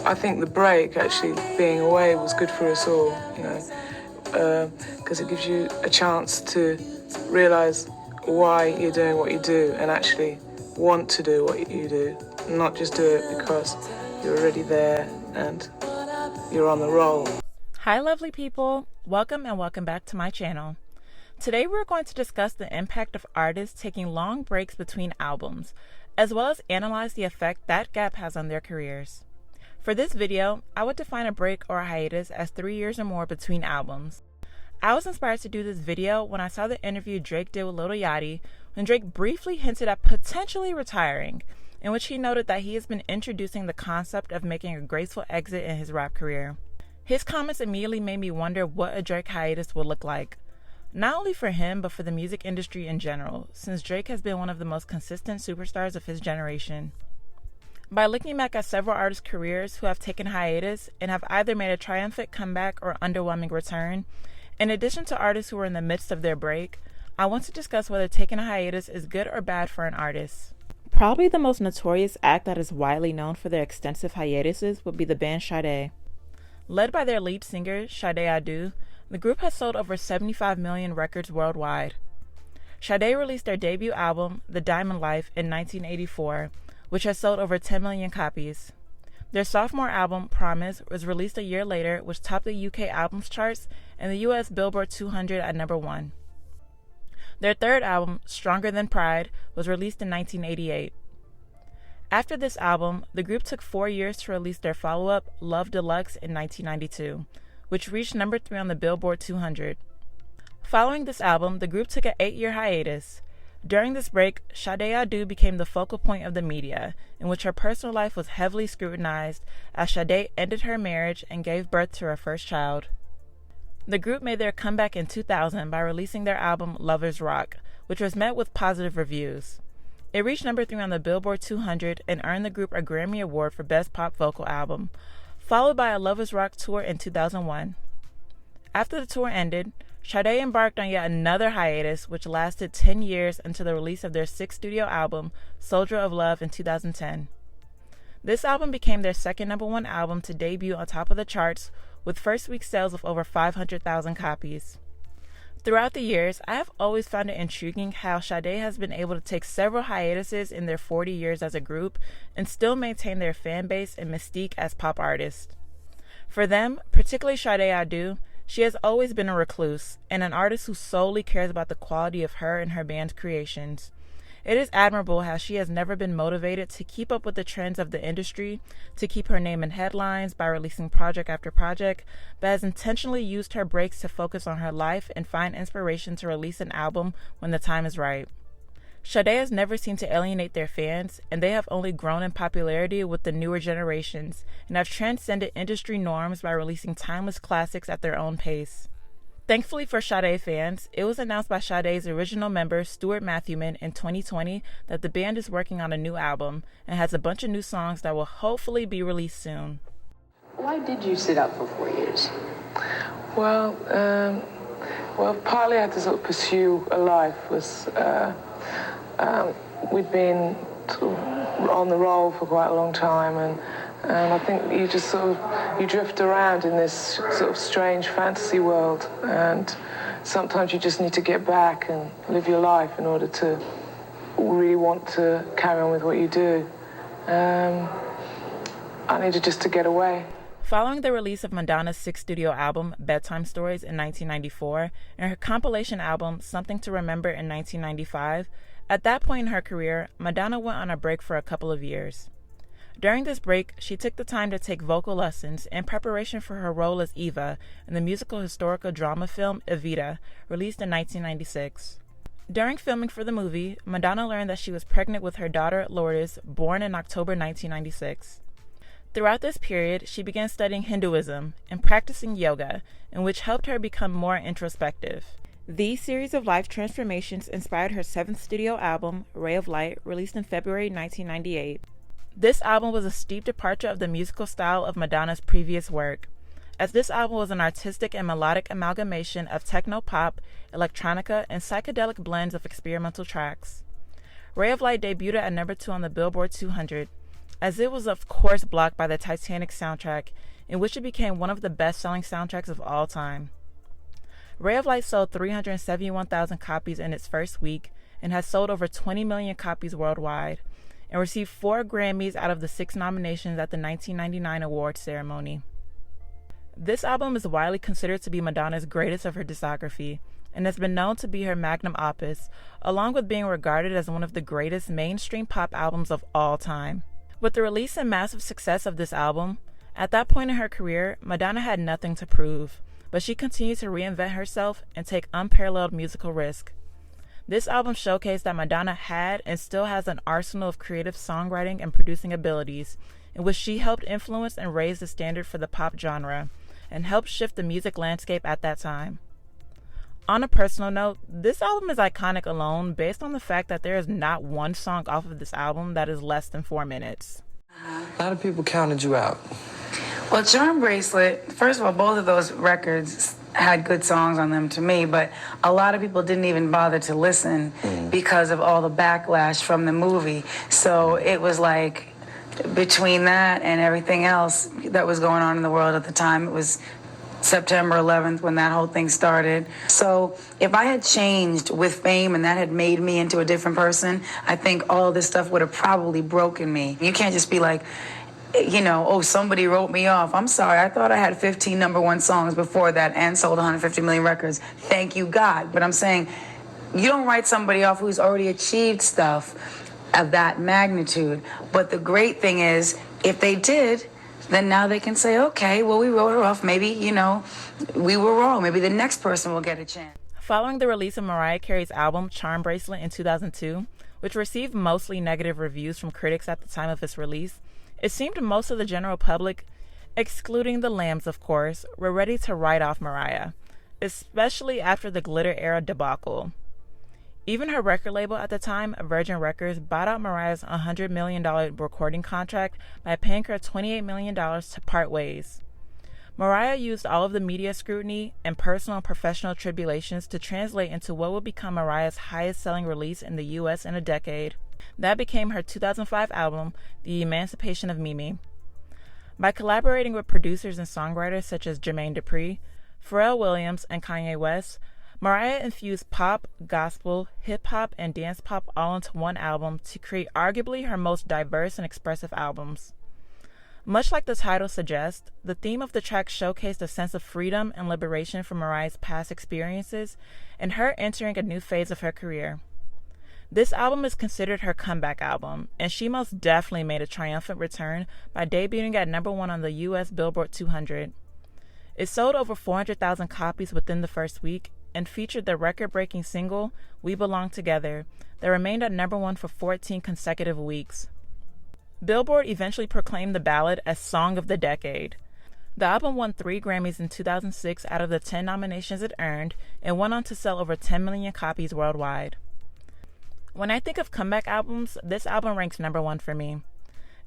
I think the break, actually being away, was good for us all, you know, because it gives you a chance to realise why you're doing what you do and actually want to do what you do, not just do it because you're already there and you're on the roll. Hi lovely people, welcome and welcome back to my channel. Today we're going to discuss the impact of artists taking long breaks between albums, as well as analyze the effect that gap has on their careers. For this video, I would define a break or a hiatus as 3 years or more between albums. I was inspired to do this video when I saw the interview Drake did with Lil Yachty when Drake briefly hinted at potentially retiring, in which he noted that he has been introducing the concept of making a graceful exit in his rap career. His comments immediately made me wonder what a Drake hiatus would look like. Not only for him, but for the music industry in general, since Drake has been one of the most consistent superstars of his generation. By looking back at several artists' careers who have taken hiatus and have either made a triumphant comeback or underwhelming return, in addition to artists who are in the midst of their break, I want to discuss whether taking a hiatus is good or bad for an artist. Probably the most notorious act that is widely known for their extensive hiatuses would be the band Sade. Led by their lead singer, Sade Adu, the group has sold over 75 million records worldwide. Sade released their debut album, The Diamond Life, in 1984, which has sold over 10 million copies. Their sophomore album, Promise, was released a year later, which topped the UK albums charts and the US Billboard 200 at number 1. Their third album, Stronger Than Pride, was released in 1988. After this album, the group took 4 years to release their follow-up, Love Deluxe, in 1992, which reached number 3 on the Billboard 200. Following this album, the group took an 8-year hiatus. During this break, Sade Adu became the focal point of the media, in which her personal life was heavily scrutinized as Sade ended her marriage and gave birth to her first child. The group made their comeback in 2000 by releasing their album Lovers Rock, which was met with positive reviews. It reached number 3 on the Billboard 200 and earned the group a Grammy Award for Best Pop Vocal Album, followed by a Lovers Rock tour in 2001. After the tour ended, Sade embarked on yet another hiatus, which lasted 10 years until the release of their 6th studio album, Soldier of Love, in 2010. This album became their second number 1 album to debut on top of the charts, with first week sales of over 500,000 copies. Throughout the years, I have always found it intriguing how Sade has been able to take several hiatuses in their 40 years as a group and still maintain their fan base and mystique as pop artists. For them, particularly Sade Adu, she has always been a recluse and an artist who solely cares about the quality of her and her band's creations. It is admirable how she has never been motivated to keep up with the trends of the industry, to keep her name in headlines by releasing project after project, but has intentionally used her breaks to focus on her life and find inspiration to release an album when the time is right. Sade has never seemed to alienate their fans, and they have only grown in popularity with the newer generations, and have transcended industry norms by releasing timeless classics at their own pace. Thankfully for Sade fans, it was announced by Sade's original member, Stuart Matthewman, in 2020 that the band is working on a new album and has a bunch of new songs that will hopefully be released soon. Why did you sit out for 4 years? Well, partly I had to sort of pursue a life. We'd been sort of on the roll for quite a long time, and I think you just sort of, you drift around in this sort of strange fantasy world, and sometimes you just need to get back and live your life in order to really want to carry on with what you do. I needed just to get away. Following the release of Madonna's 6th studio album, Bedtime Stories, in 1994, and her compilation album, Something to Remember, in 1995, at that point in her career, Madonna went on a break for a couple of years. During this break, she took the time to take vocal lessons in preparation for her role as Eva in the musical historical drama film Evita, released in 1996. During filming for the movie, Madonna learned that she was pregnant with her daughter Lourdes, born in October 1996. Throughout this period, she began studying Hinduism and practicing yoga, in which helped her become more introspective. These series of life transformations inspired her 7th studio album, Ray of Light, released in February 1998. This album was a steep departure of the musical style of Madonna's previous work, as this album was an artistic and melodic amalgamation of techno-pop, electronica, and psychedelic blends of experimental tracks. Ray of Light debuted at number 2 on the Billboard 200. as it was of course blocked by the Titanic soundtrack, in which it became one of the best-selling soundtracks of all time. Ray of Light sold 371,000 copies in its first week and has sold over 20 million copies worldwide, and received 4 Grammys out of the 6 nominations at the 1999 awards ceremony. This album is widely considered to be Madonna's greatest of her discography, and has been known to be her magnum opus, along with being regarded as one of the greatest mainstream pop albums of all time. With the release and massive success of this album, at that point in her career, Madonna had nothing to prove, but she continued to reinvent herself and take unparalleled musical risk. This album showcased that Madonna had and still has an arsenal of creative songwriting and producing abilities, in which she helped influence and raise the standard for the pop genre, and helped shift the music landscape at that time. On a personal note, this album is iconic alone based on the fact that there is not one song off of this album that is less than 4 minutes. A lot of people counted you out. Well, Charmbracelet, first of all, both of those records had good songs on them to me, but a lot of people didn't even bother to listen because of all the backlash from the movie. So it was like, between that and everything else that was going on in the world at the time, it was September 11th when that whole thing started. So if I had changed with fame and that had made me into a different person, I think all of this stuff would have probably broken me. You can't just be like, you know, oh, somebody wrote me off. I'm sorry, I thought I had 15 #1 songs before that and sold 150 million records. Thank you, God. But I'm saying, you don't write somebody off who's already achieved stuff of that magnitude. But the great thing is, if they did, then now they can say, okay, well, we wrote her off. Maybe, you know, we were wrong. Maybe the next person will get a chance. Following the release of Mariah Carey's album Charmbracelet in 2002, which received mostly negative reviews from critics at the time of its release, it seemed most of the general public, excluding the lambs of course, were ready to write off Mariah, especially after the glitter era debacle. Even her record label at the time, Virgin Records, bought out Mariah's $100 million recording contract by paying her $28 million to part ways. Mariah used all of the media scrutiny and personal and professional tribulations to translate into what would become Mariah's highest-selling release in the U.S. in a decade. That became her 2005 album, The Emancipation of MiMi. By collaborating with producers and songwriters such as Jermaine Dupri, Pharrell Williams, and Kanye West, Mariah infused pop, gospel, hip-hop, and dance pop all into one album to create arguably her most diverse and expressive albums. Much like the title suggests, the theme of the track showcased a sense of freedom and liberation from Mariah's past experiences and her entering a new phase of her career. This album is considered her comeback album, and she most definitely made a triumphant return by debuting at #1 on the U.S. Billboard 200. It sold over 400,000 copies within the first week and featured the record-breaking single, We Belong Together, that remained at #1 for 14 consecutive weeks. Billboard eventually proclaimed the ballad as Song of the Decade. The album won 3 Grammys in 2006 out of the 10 nominations it earned, and went on to sell over 10 million copies worldwide. When I think of comeback albums, this album ranks #1 for me,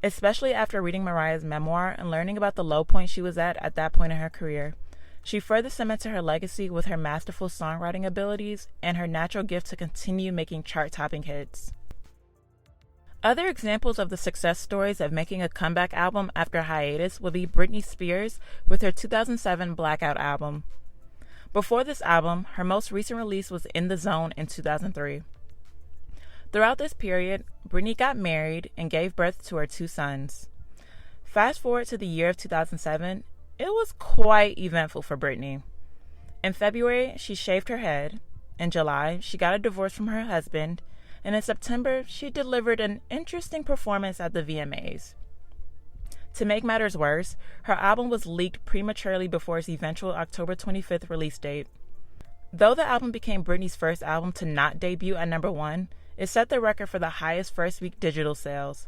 especially after reading Mariah's memoir and learning about the low point she was at that point in her career. She further cemented her legacy with her masterful songwriting abilities and her natural gift to continue making chart-topping hits. Other examples of the success stories of making a comeback album after a hiatus would be Britney Spears with her 2007 Blackout album. Before this album, her most recent release was In the Zone in 2003. Throughout this period, Britney got married and gave birth to her 2 sons. Fast forward to the year of 2007, it was quite eventful for Britney. In February, she shaved her head. In July, she got a divorce from her husband. And in September, she delivered an interesting performance at the VMAs. To make matters worse, her album was leaked prematurely before its eventual October 25th release date. Though the album became Britney's first album to not debut at #1, it set the record for the highest first-week digital sales.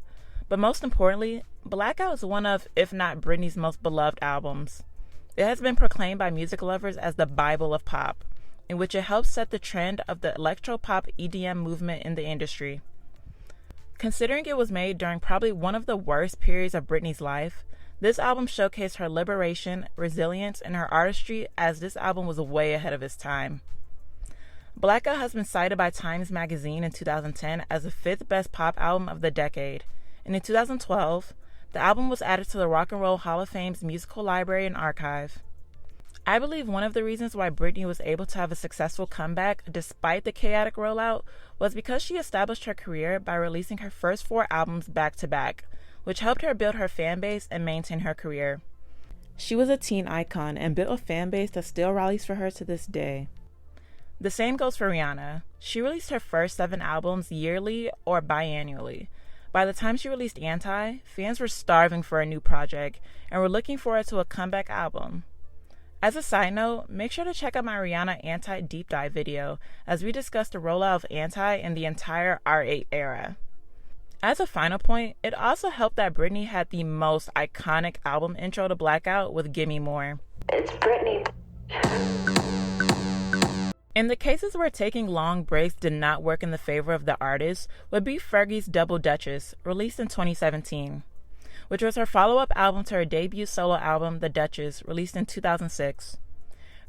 But most importantly, Blackout is one of, if not Britney's most beloved albums. It has been proclaimed by music lovers as the Bible of pop, in which it helps set the trend of the electro-pop EDM movement in the industry. Considering it was made during probably one of the worst periods of Britney's life, this album showcased her liberation, resilience, and her artistry, as this album was way ahead of its time. Blackout has been cited by Times Magazine in 2010 as the 5th best pop album of the decade, and in 2012, The album was added to the Rock and Roll Hall of Fame's musical library and archive. I believe one of the reasons why Britney was able to have a successful comeback despite the chaotic rollout was because she established her career by releasing her first 4 albums back-to-back, which helped her build her fan base and maintain her career. She was a teen icon and built a fan base that still rallies for her to this day. The same goes for Rihanna. She released her first 7 albums yearly or biannually. By the time she released Anti, fans were starving for a new project and were looking forward to a comeback album. As a side note, make sure to check out my Rihanna Anti deep dive video as we discuss the rollout of Anti in the entire R8 era. As a final point, it also helped that Britney had the most iconic album intro to Blackout with Gimme More. It's Britney. In the cases where taking long breaks did not work in the favor of the artist would be Fergie's Double Dutchess, released in 2017, which was her follow-up album to her debut solo album, The Dutchess, released in 2006.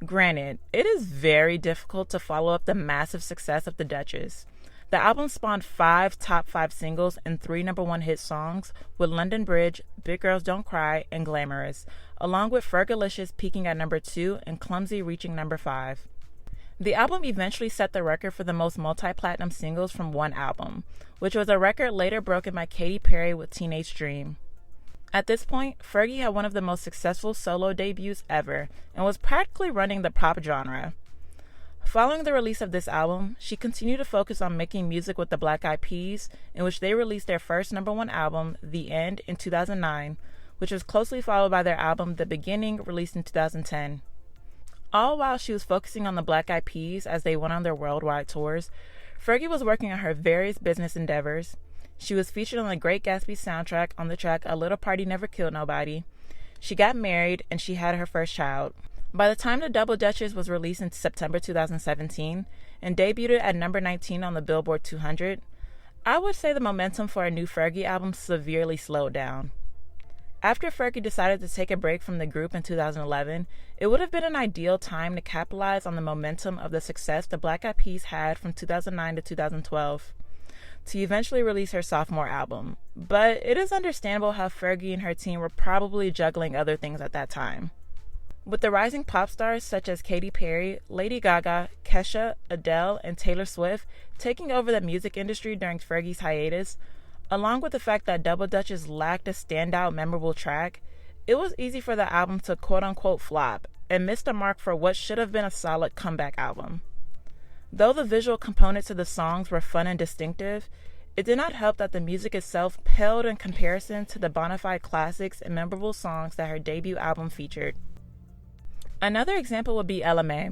Granted, it is very difficult to follow up the massive success of The Dutchess. The album spawned 5 top 5 singles and 3 #1 hit songs, with London Bridge, Big Girls Don't Cry, and Glamorous, along with Fergalicious peaking at number 2 and Clumsy reaching number 5. The album eventually set the record for the most multi-platinum singles from one album, which was a record later broken by Katy Perry with Teenage Dream. At this point, Fergie had one of the most successful solo debuts ever and was practically running the pop genre. Following the release of this album, she continued to focus on making music with the Black Eyed Peas, in which they released their first #1 album, The End, in 2009, which was closely followed by their album The Beginning, released in 2010. All while she was focusing on the Black Eyed Peas as they went on their worldwide tours, Fergie was working on her various business endeavors. She was featured on the Great Gatsby soundtrack on the track A Little Party Never Killed Nobody. She got married and she had her first child. By the time the Double Dutchess was released in September 2017 and debuted at number 19 on the Billboard 200, I would say the momentum for a new Fergie album severely slowed down. After Fergie decided to take a break from the group in 2011, it would have been an ideal time to capitalize on the momentum of the success the Black Eyed Peas had from 2009 to 2012, to eventually release her sophomore album. But it is understandable how Fergie and her team were probably juggling other things at that time. With the rising pop stars such as Katy Perry, Lady Gaga, Kesha, Adele, and Taylor Swift taking over the music industry during Fergie's hiatus, along with the fact that Double Dutchess lacked a standout memorable track, it was easy for the album to quote-unquote flop and miss the mark for what should have been a solid comeback album. Though the visual components of the songs were fun and distinctive, it did not help that the music itself paled in comparison to the bona fide classics and memorable songs that her debut album featured. Another example would be Ella Mai.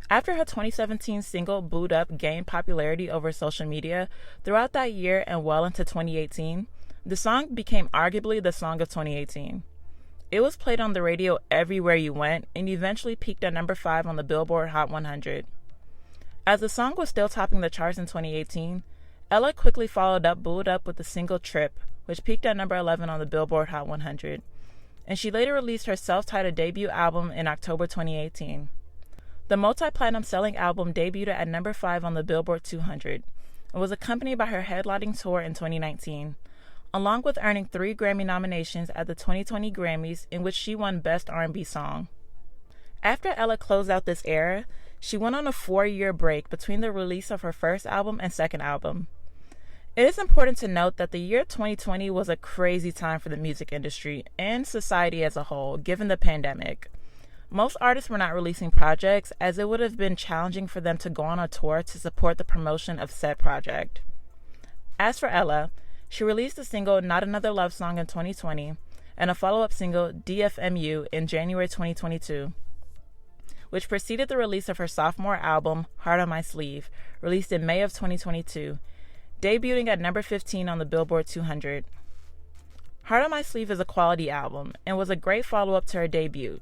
After her 2017 single Boo'd Up gained popularity over social media, throughout that year and well into 2018, the song became arguably the song of 2018. It was played on the radio everywhere you went and eventually peaked at number 5 on the Billboard Hot 100. As the song was still topping the charts in 2018, Ella quickly followed up Boo'd Up with the single Trip, which peaked at number 11 on the Billboard Hot 100, and she later released her self-titled debut album in October 2018. The multi-platinum selling album debuted at number 5 on the Billboard 200 and was accompanied by her headlining tour in 2019, along with earning 3 Grammy nominations at the 2020 Grammys, in which she won Best R&B Song. After Ella closed out this era, she went on a 4-year break between the release of her first album and second album. It is important to note that the year 2020 was a crazy time for the music industry and society as a whole, given the pandemic. Most artists were not releasing projects, as it would have been challenging for them to go on a tour to support the promotion of said project. As for Ella, she released the single Not Another Love Song in 2020 and a follow-up single, DFMU, in January 2022, which preceded the release of her sophomore album, Heart on My Sleeve, released in May of 2022, debuting at number 15 on the Billboard 200. Heart on My Sleeve is a quality album and was a great follow-up to her debut.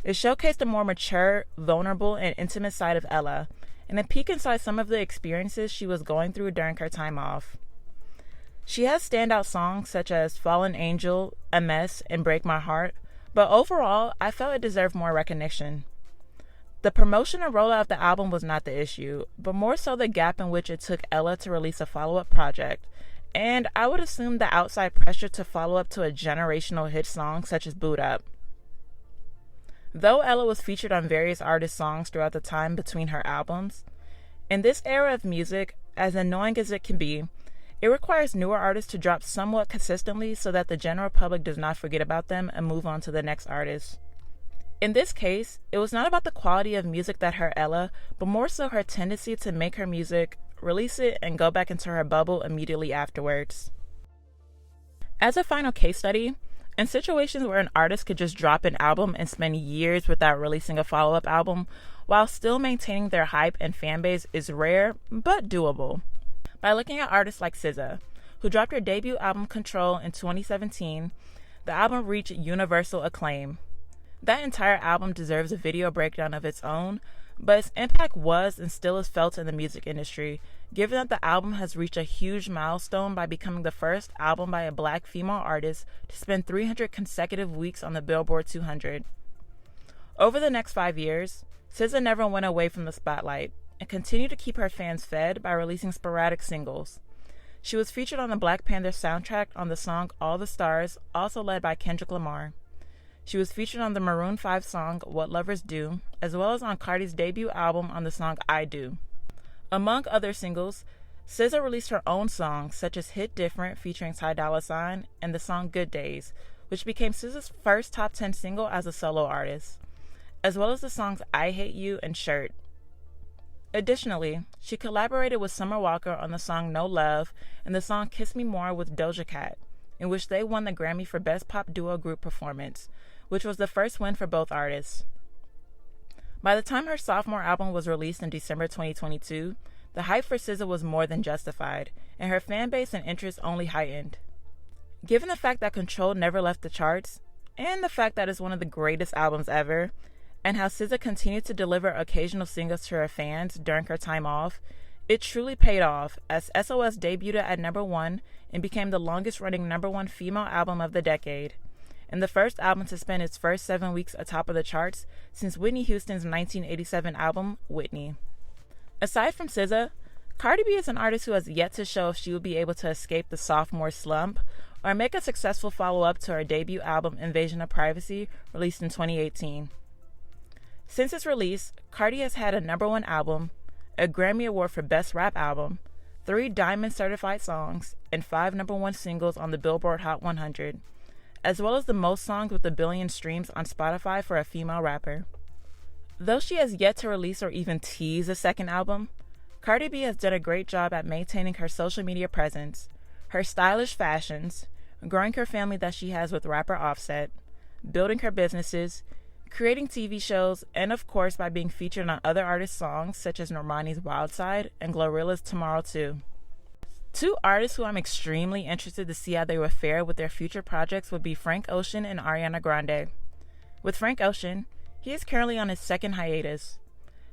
It showcased a more mature, vulnerable, and intimate side of Ella, and a peek inside some of the experiences she was going through during her time off. She has standout songs such as Fallen Angel, A Mess, and Break My Heart, but overall, I felt it deserved more recognition. The promotion and rollout of the album was not the issue, but more so the gap in which it took Ella to release a follow-up project, and I would assume the outside pressure to follow up to a generational hit song such as Boot Up. Though Ella was featured on various artists' songs throughout the time between her albums, in this era of music, as annoying as it can be, it requires newer artists to drop somewhat consistently so that the general public does not forget about them and move on to the next artist. In this case, it was not about the quality of music that hurt Ella, but more so her tendency to make her music, release it, and go back into her bubble immediately afterwards. As a final case study, in situations where an artist could just drop an album and spend years without releasing a follow-up album while still maintaining their hype and fanbase is rare, but doable. By looking at artists like SZA, who dropped her debut album Control in 2017, the album reached universal acclaim. That entire album deserves a video breakdown of its own, but its impact was and still is felt in the music industry, given that the album has reached a huge milestone by becoming the first album by a Black female artist to spend 300 consecutive weeks on the Billboard 200. Over the next 5 years, SZA never went away from the spotlight and continued to keep her fans fed by releasing sporadic singles. She was featured on the Black Panther soundtrack on the song All the Stars, also led by Kendrick Lamar. She was featured on the Maroon 5 song What Lovers Do, as well as on Cardi's debut album on the song I Do. Among other singles, SZA released her own songs such as Hit Different featuring Ty Dolla $ign and the song Good Days, which became SZA's first top 10 single as a solo artist, as well as the songs I Hate You and Shirt. Additionally, she collaborated with Summer Walker on the song No Love and the song Kiss Me More with Doja Cat, in which they won the Grammy for Best Pop Duo Group Performance, which was the first win for both artists. By the time her sophomore album was released in December 2022, the hype for SZA was more than justified, and her fan base and interest only heightened. Given the fact that Control never left the charts, and the fact that it's one of the greatest albums ever, and how SZA continued to deliver occasional singles to her fans during her time off, it truly paid off, as SOS debuted at number 1 and became the longest-running number 1 female album of the decade, and the first album to spend its first 7 weeks atop of the charts since Whitney Houston's 1987 album, Whitney. Aside from SZA, Cardi B is an artist who has yet to show if she will be able to escape the sophomore slump or make a successful follow-up to her debut album, Invasion of Privacy, released in 2018. Since its release, Cardi has had a number 1 album, a Grammy Award for Best Rap Album, 3 Diamond certified songs, and 5 number 1 singles on the Billboard Hot 100, as well as the most songs with 1 billion streams on Spotify for a female rapper. Though she has yet to release or even tease a second album, Cardi B has done a great job at maintaining her social media presence, her stylish fashions, growing her family that she has with rapper Offset, building her businesses, creating TV shows, and of course by being featured on other artists' songs such as Normani's Wild Side and Glorilla's Tomorrow 2. 2 artists who I'm extremely interested to see how they will fare with their future projects would be Frank Ocean and Ariana Grande. With Frank Ocean, he is currently on his second hiatus.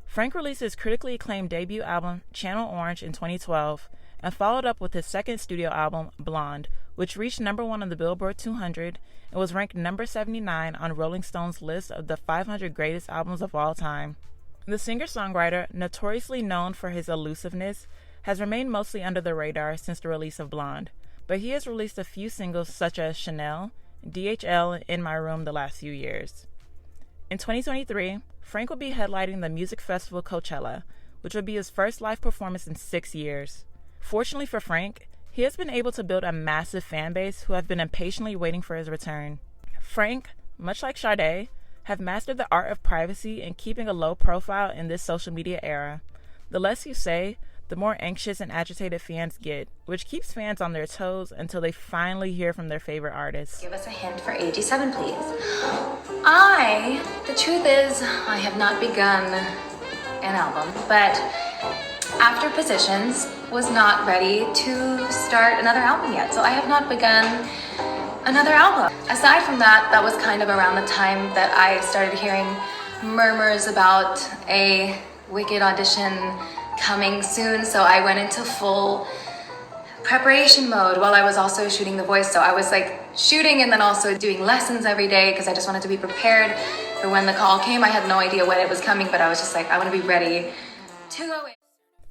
Frank released his critically acclaimed debut album, Channel Orange, in 2012, and followed up with his second studio album, Blonde, which reached number 1 on the Billboard 200 and was ranked number 79 on Rolling Stone's list of the 500 greatest albums of all time. The singer-songwriter, notoriously known for his elusiveness, has remained mostly under the radar since the release of Blonde, but he has released a few singles such as Chanel, DHL, and In My Room the last few years. In 2023, Frank will be headlining the music festival Coachella, which will be his first live performance in 6 years. Fortunately for Frank, he has been able to build a massive fan base who have been impatiently waiting for his return. Frank, much like Sade, have mastered the art of privacy and keeping a low profile in this social media era. The less you say, the more anxious and agitated fans get, which keeps fans on their toes until they finally hear from their favorite artists. Give us a hint for AG7, please. The truth is, I have not begun an album, but after Positions was not ready to start another album yet, so I have not begun another album. Aside from that, that was kind of around the time that I started hearing murmurs about a Wicked audition coming soon, so I went into full preparation mode while I was also shooting The Voice. So I was like shooting and then also doing lessons every day because I just wanted to be prepared for when the call came. I had no idea when it was coming, but I was just like, I want to be ready to go in.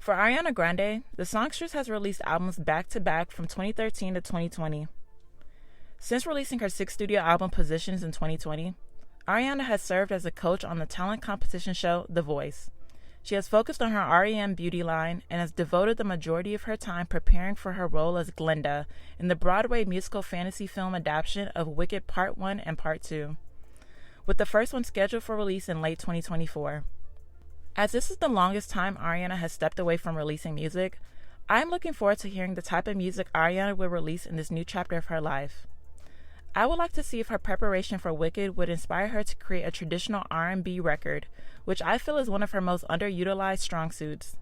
For Ariana Grande, the songstress has released albums back-to-back from 2013 to 2020. Since releasing her 6th studio album Positions in 2020, Ariana has served as a coach on the talent competition show The Voice. She has focused on her REM beauty line and has devoted the majority of her time preparing for her role as Glinda in the Broadway musical fantasy film adaptation of Wicked Part 1 and Part 2, with the first one scheduled for release in late 2024. As this is the longest time Ariana has stepped away from releasing music, I am looking forward to hearing the type of music Ariana will release in this new chapter of her life. I would like to see if her preparation for Wicked would inspire her to create a traditional R&B record, which I feel is one of her most underutilized strong suits.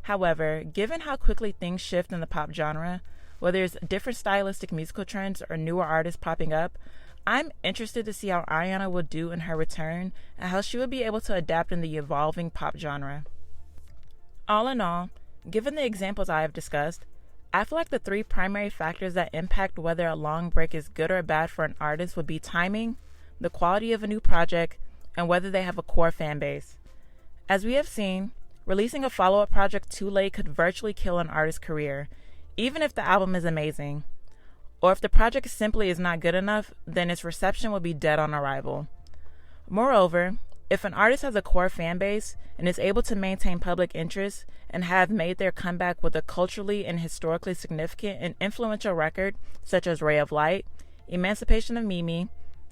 However, given how quickly things shift in the pop genre, whether it's different stylistic musical trends or newer artists popping up, I'm interested to see how Ariana will do in her return and how she will be able to adapt in the evolving pop genre. All in all, given the examples I have discussed, I feel like the 3 primary factors that impact whether a long break is good or bad for an artist would be timing, the quality of a new project, and whether they have a core fan base. As we have seen, releasing a follow-up project too late could virtually kill an artist's career, even if the album is amazing. Or if the project simply is not good enough, then its reception will be dead on arrival. Moreover, if an artist has a core fan base and is able to maintain public interest and have made their comeback with a culturally and historically significant and influential record such as Ray of Light, Emancipation of MiMi,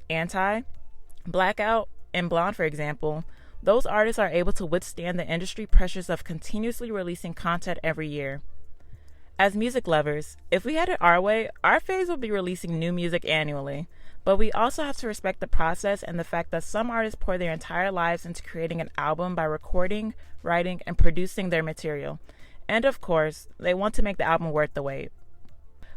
Anti, Blackout, and Blonde, for example, those artists are able to withstand the industry pressures of continuously releasing content every year. As music lovers, if we had it our way, our faves would be releasing new music annually. But we also have to respect the process and the fact that some artists pour their entire lives into creating an album by recording, writing, and producing their material. And of course, they want to make the album worth the wait.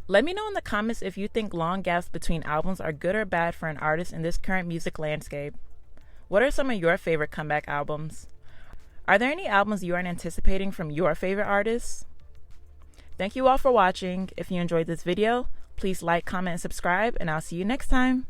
Let me know in the comments if you think long gaps between albums are good or bad for an artist in this current music landscape. What are some of your favorite comeback albums? Are there any albums you are anticipating from your favorite artists? Thank you all for watching. If you enjoyed this video, please like, comment, and subscribe, and I'll see you next time.